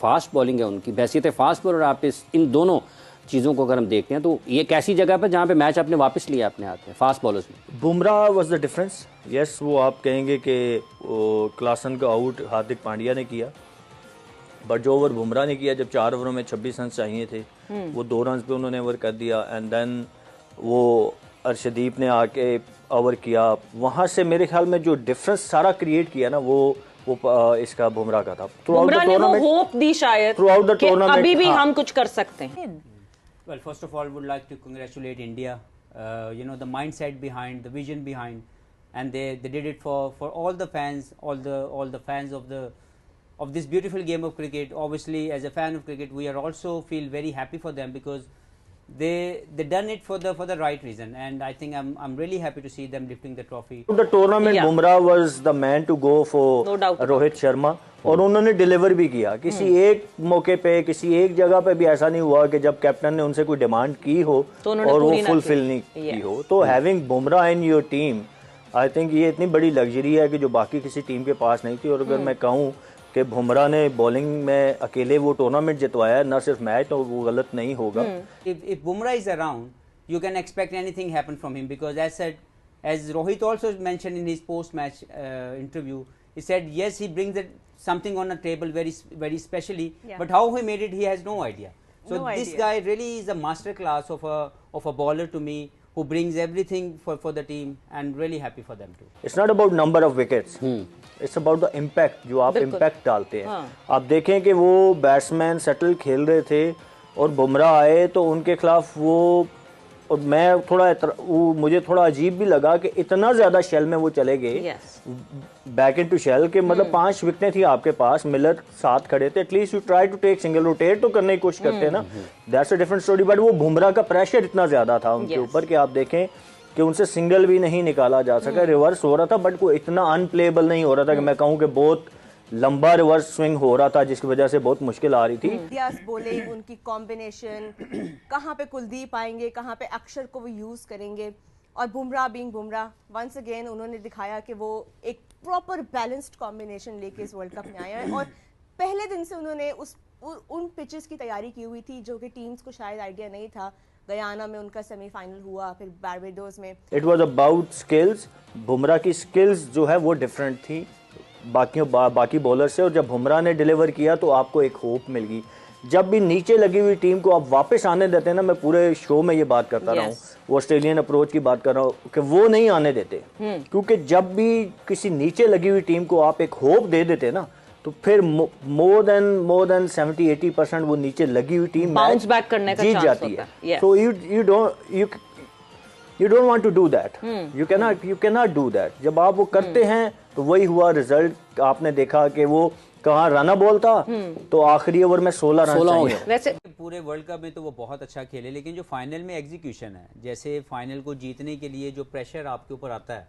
Fast bowling है उनकी, हैसियत फास्ट बॉलर, आप इन दोनों चीज़ों को अगर हम देखते हैं तो ये एक ऐसी जगह पर जहाँ पे मैच आपने वापस लिया अपने हाथ में फास्ट बॉलर्स में। Bumrah was the difference. Yes, वो आप कहेंगे कि क्लासन का आउट हार्दिक पांड्या ने किया, बट जो ओवर बुमराह ने किया, जब 4 ओवरों में 26 रन चाहिए थे, वो 2 रन पे उन्होंने ओवर कर दिया। एंड देन वो अर्शदीप ने आके ओवर किया। वहाँ से मेरे ख्याल में जो डिफरेंस सारा क्रिएट किया ना, वो इसका बुमराह का था। बुमराह ने वो होप दी शायद कि अभी भी हम कुछ कर सकते हैं। Well, first of all, would like to congratulate India. You know, the mindset behind, the vision behind, and they did it for all the fans, all the fans of this beautiful game of cricket. Obviously, as a fan of cricket, we are also feel very happy for them because they done it for the right reason, and I think I'm really happy to see them lifting the trophy. The tournament, yeah. Bumrah was the man to go for Rohit Sharma. और उन्होंने deliver भी किया। किसी एक मौके पे, किसी एक जगह पे भी ऐसा नहीं हुआ कि जब कैप्टन ने उनसे कोई डिमांड की हो और वो फुलफिल नहीं की हो। तो having Bumrah in your team, I think ये इतनी बड़ी लग्जरी है कि जो बाकी किसी टीम के पास नहीं थी। और अगर मैं कहूँ कि बुमराह ने बॉलिंग में अकेले वो टूर्नामेंट जितवाया, ना सिर्फ मैच, तो वो गलत नहीं होगा। If Bumrah is around, you can expect anything happen from him because as Rohit also mentioned in his post-match interview, he said yes, he brings something on the table very specially, yeah. But how he made it, he has no idea. So this guy really is a master class of a bowler to me, who brings everything for the team, and really happy for them too. It's not about number of wickets, it's about the impact, जो आप impact डालते हैं। आप देखें कि वो batsman settle खेल रहे थे और बुमराह आए तो उनके खिलाफ वो, और मैं मुझे थोड़ा अजीब भी लगा कि इतना ज्यादा शेल में वो चले गए, बैक इन टू शेल के, मतलब 5 विकेटें थी आपके पास, मिलर साथ खड़े थे, at least you try to take single, rotate तो करने की कोशिश करते हैं ना, that's a different story. But वो बुमराह का प्रेशर इतना ज्यादा था उनके ऊपर कि आप देखें कि उनसे सिंगल भी नहीं निकाला जा सका। रिवर्स हो रहा था बट वो इतना अनप्लेएबल नहीं हो रहा था कि मैं कहूँ कि बहुत लंबा रिवर्स स्विंग हो रहा था, जिसकी वजह से बहुत मुश्किल आ रही थी। बॉलिंग, उनकी कॉम्बिनेशन, कहाँ पे कुलदीप आएंगे, कहाँ पे अक्षर को वो यूज करेंगे, और Bumrah being Bumrah, once again उन्होंने दिखाया कि वो एक प्रॉपर बैलेंस्ड कॉम्बिनेशन लेके इस वर्ल्ड कप में आए हैं। और पहले दिन से उन्होंने उन पिचेस की तैयारी की हुई थी जो कि टीम्स को शायद आइडिया नहीं था। गयाना में उनका सेमीफाइनल हुआ, फिर बारबेडोस में। It was about skills. Bumrah की स्किल्स जो है वो डिफरेंट थी बाकी बॉलर से, और जब बुमराह ने डिलीवर किया तो आपको एक होप मिल गई। जब भी नीचे लगी हुई टीम को आप वापस आने देते हैं ना, मैं पूरे शो में ये बात करता रहा हूँ, वो ऑस्ट्रेलियन अप्रोच की बात कर रहा हूँ कि वो नहीं आने देते, क्योंकि जब भी किसी नीचे लगी हुई टीम को आप एक होप दे देते ना, तो फिर मोर देन 70-80% वो नीचे लगी हुई टीम बाउंस बैक करने का जीत जाती है। सो you don't want to do that. You cannot do that. जब आप वो करते हैं तो वही हुआ रिजल्ट। आपने देखा कि वो कहाँ रन बॉल था तो आखिरी ओवर में 16 रन चाहिए। वैसे पूरे वर्ल्ड कप में तो वो बहुत अच्छा खेले, लेकिन जो फाइनल में एग्जीक्यूशन है, जैसे फाइनल को जीतने के लिए जो प्रेशर आपके ऊपर आता है,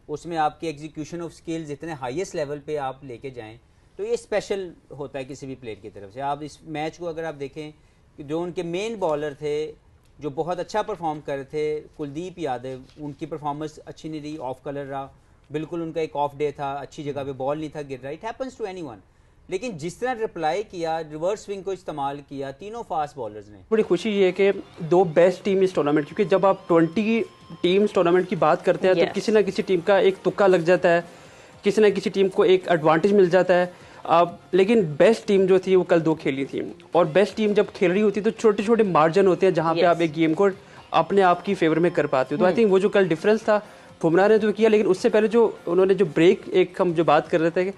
उसमें आपकी एग्जीक्यूशन ऑफ स्किल्स इतने हाईएस्ट लेवल पे आप लेके जाएं, तो ये स्पेशल होता है किसी भी प्लेयर की तरफ से। आप इस मैच को अगर आप देखें, जो उनके मेन बॉलर थे जो बहुत अच्छा परफॉर्म कर रहे थे, कुलदीप यादव, उनकी परफॉर्मेंस अच्छी नहीं रही, ऑफ कलर रहा, बिल्कुल उनका एक ऑफ डे था, अच्छी जगह पे बॉल नहीं था गिर रहा, इट हैपेंस टू एनीवन। लेकिन जिस तरह रिप्लाई किया, रिवर्स स्विंग को इस्तेमाल किया तीनों फास्ट बॉलर्स ने। बड़ी खुशी ये है कि 2 बेस्ट टीम इस टूर्नामेंट, क्योंकि जब आप 20 टीम्स टूर्नामेंट की बात करते हैं तो किसी ना किसी टीम का एक तुक्का लग जाता है, किसी ना किसी टीम को एक एडवांटेज मिल जाता है। लेकिन बेस्ट टीम जो थी वो कल 2 खेली थी, और बेस्ट टीम जब खेल रही होती है तो छोटे छोटे मार्जिन होते हैं जहाँ पे आप एक गेम को अपने आप की फेवर में कर पाते हो। तो आई थिंक वो जो कल डिफरेंस था बुमराह ने तो किया, लेकिन उससे पहले जो उन्होंने जो ब्रेक, एक हम जो बात कर रहे थे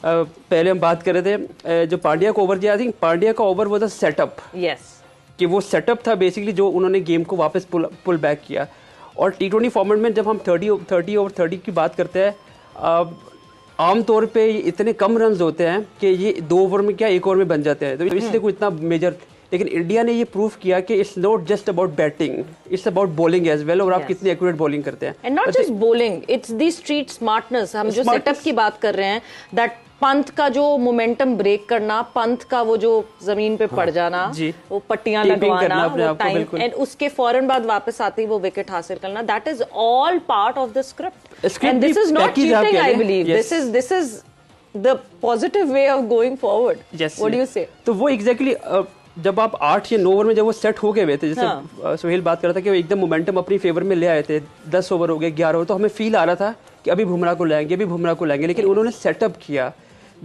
पहले हम बात कर रहे थे जो पांड्या को ओवर दिया, आई थिंक पांड्या का ओवर वाज अ सेटअप, कि वो सेटअप था बेसिकली जो उन्होंने गेम को वापस पुल बैक किया। और T20 फॉर्मेट में जब हम 30 ओवर 30 की बात करते हैं, आमतौर पे इतने कम रन्स होते हैं कि ये 2 ओवर में क्या 1 ओवर में बन जाते हैं, तो इसलिए कोई इतना मेजर। लेकिन इंडिया ने ये प्रूव किया कि it's not just about batting, it's about bowling as well, और आप कितनी एक्यूरेट बॉलिंग करते हैं। And not just bowling, it's the street smartness. हम जो सेटअप की बात कर रहे हैं, दैट पंत का जो मोमेंटम ब्रेक करना, पंत का वो जो जमीन पे पड़ जाना, वो पट्टियां लगवाना, वो टाइम, एंड उसके फौरन बाद वापस आते ही वो विकेट हासिल करना, that is all part of the script. And this is not cheating, I believe this is the positive way of going forward. Yes, What do you say? तो वो एग्जैक्टली जब आप 8 या 9 ओवर में जब वो सेट हो गए हुए थे, जैसे सोहेल बात कर रहा था कि वो एकदम मोमेंटम अपनी फेवर में ले आए थे, 10 ओवर हो गए, 11 ओवर, तो हमें फील आ रहा था कि अभी बुमराह को लाएंगे, अभी बुमराह को लाएंगे, लेकिन उन्होंने सेटअप किया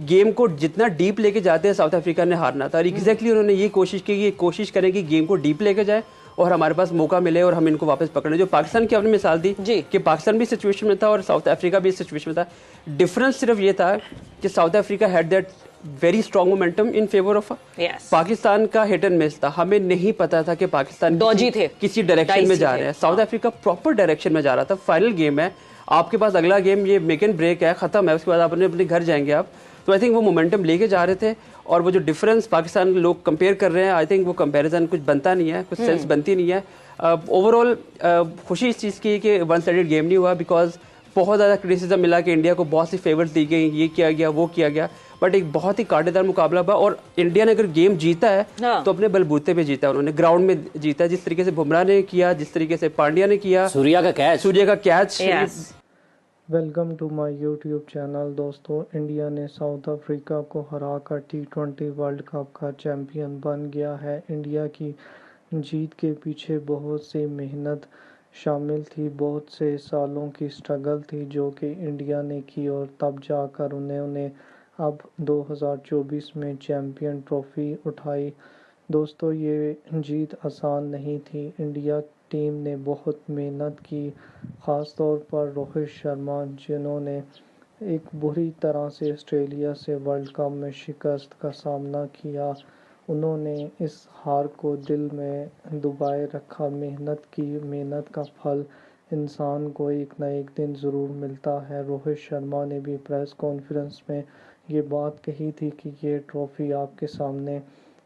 गेम को, जितना डीप लेके जाते हैं साउथ अफ्रीका ने हारना था, और एग्जैक्टली उन्होंने ये कोशिश की कि कोशिश करें कि गेम को डीप लेके जाए और हमारे पास मौका मिले और हम इनको वापस पकड़े। जो पाकिस्तान की आपने मिसाल दी कि पाकिस्तान भी सिचुएशन में था और साउथ अफ्रीका भी सिचुएशन में था, डिफरेंस सिर्फ ये था कि south Africa had that very strong momentum in favour of Pakistan का हिट एंड मिस था। हमें नहीं पता था कि पाकिस्तान किसी डायरेक्शन में जा रहे हैं, साउथ अफ्रीका प्रॉपर डायरेक्शन में जा रहा था। फाइनल गेम है, आपके पास अगला गेम ये मेक एंड ब्रेक है, खत्म है, उसके बाद आप अपने घर जाएंगे आप। तो आई थिंक वो मोमेंटम लेके जा रहे थे, और वो जो डिफरेंस पाकिस्तान लोग कंपेयर कर रहे हैं, आई थिंक वो कंपैरिजन कुछ बनता नहीं है, कुछ सेंस बनती नहीं है। ओवरऑल खुशी इस चीज़ की कि वन साइडेड गेम नहीं हुआ, बिकॉज बहुत ज़्यादा क्रिटिसिज्म मिला कि इंडिया को बहुत सी फेवर्स दी गई, ये किया गया, वो किया गया, बट एक बहुत ही कांटेदार मुकाबला हुआ। और इंडिया ने अगर गेम जीता है तो अपने बलबूते पे जीता है, उन्होंने ग्राउंड में जीता है, जिस तरीके से बुमराह ने किया, जिस तरीके से पांड्या ने किया, सूर्या का catch. Welcome to my YouTube channel. दोस्तों, इंडिया ने साउथ अफ्रीका को हराकर T20 वर्ल्ड कप का चैम्पियन बन गया है। इंडिया की जीत के पीछे बहुत सी मेहनत शामिल थी, बहुत से सालों की स्ट्रगल थी जो कि इंडिया ने की, और तब जाकर उन्होंने अब 2024 में चैम्पियन ट्रॉफी उठाई। दोस्तों, ये जीत आसान नहीं थी। इंडिया टीम ने बहुत मेहनत की, ख़ास तौर पर रोहित शर्मा, जिन्होंने एक बुरी तरह से ऑस्ट्रेलिया से वर्ल्ड कप में शिकस्त का सामना किया। उन्होंने इस हार को दिल में दबाए रखा, मेहनत की, मेहनत का फल इंसान को एक ना एक दिन ज़रूर मिलता है। रोहित शर्मा ने भी प्रेस कॉन्फ्रेंस में ये बात कही थी कि ये ट्रॉफ़ी आपके सामने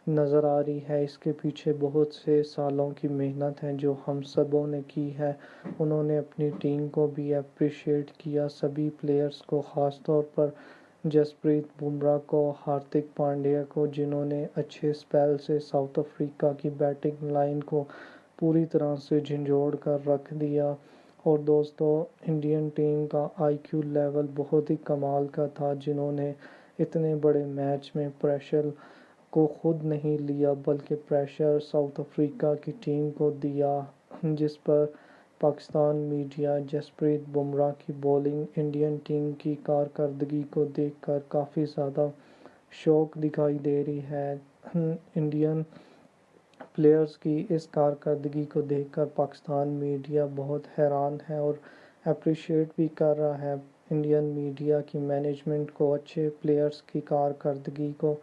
नज़र आ रही है, इसके पीछे बहुत से सालों की मेहनत है जो हम सबों ने की है। उन्होंने अपनी टीम को भी अप्रिशिएट किया, सभी प्लेयर्स को, ख़ास तौर पर जसप्रीत बुमराह को, हार्दिक पांड्या को, जिन्होंने अच्छे स्पेल से साउथ अफ्रीका की बैटिंग लाइन को पूरी तरह से झंझोड़ कर रख दिया। और दोस्तों, इंडियन टीम का आईक्यू लेवल बहुत ही कमाल का था, जिन्होंने इतने बड़े मैच में प्रेशर को खुद नहीं लिया बल्कि प्रेशर साउथ अफ्रीका की टीम को दिया, जिस पर पाकिस्तान मीडिया जसप्रीत बुमराह की बॉलिंग, इंडियन टीम की कारकर्दगी को देखकर काफ़ी ज़्यादा शौक दिखाई दे रही है। इंडियन प्लेयर्स की इस कारकर्दगी को देखकर पाकिस्तान मीडिया बहुत हैरान है और अप्रिशिएट भी कर रहा है इंडियन मीडिया की मैनेजमेंट को, अच्छे प्लेयर्स की कारकर्दगी को।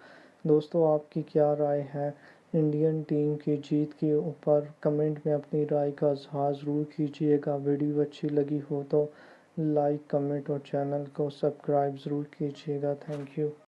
दोस्तों, आपकी क्या राय है इंडियन टीम की जीत के ऊपर? कमेंट में अपनी राय का इज़हार ज़रूर कीजिएगा। वीडियो अच्छी लगी हो तो लाइक, कमेंट और चैनल को सब्सक्राइब ज़रूर कीजिएगा। Thank you.